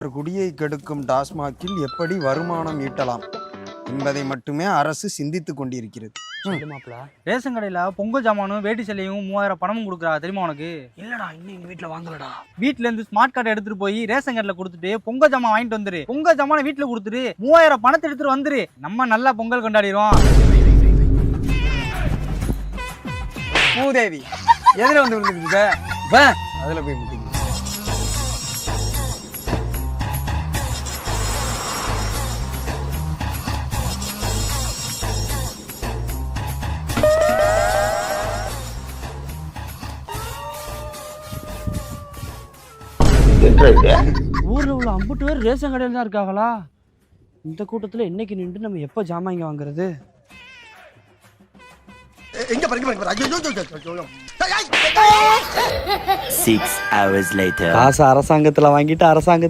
குடியை கெடுக்கும் டாஸ்மாகில் எப்படி வருமானம் ஈட்டலாம் என்பதை மட்டுமே அரசு சிந்தித்துக் கொண்டிருக்கிறது. ரேஷன் கடையில பொங்கல் ஜாமானும் வேட்டி சேலையும் 3000 பணமும் கொடுக்குறா தெரியுமா உனக்கு? இல்லடா, இன்னும் எங்க வீட்டுல வாங்கலடா. வீட்டுல இருந்து ஸ்மார்ட் கார்டு எடுத்துட்டு போய் ரேஷன் கடையில கொடுத்துட்டு பொங்கல் ஜாமான் வாங்கிட்டு வந்துரு. பொங்கல் ஜாமான வீட்டுல கொடுத்துட்டு 3000 பணத்தை எடுத்துட்டு வந்துரு. நம்ம நல்லா பொங்கல் கொண்டாடிடுவோம். பூதேவி எதுல வந்து விழுந்துருக்கு? அதுல போய் முட்டிங்க. ஊர்ல உள்ள 50 பேர் ரேஷன் கடையில தான் இருக்காங்களா? இந்த கூட்டத்துல இன்னைக்கு நின்று நம்ம எப்ப ஜாமான் இங்க வாங்குறது? எங்க பாருங்க 6 hours later. காசு அரசாங்கத்துல வாங்கிட்டு அரசாங்க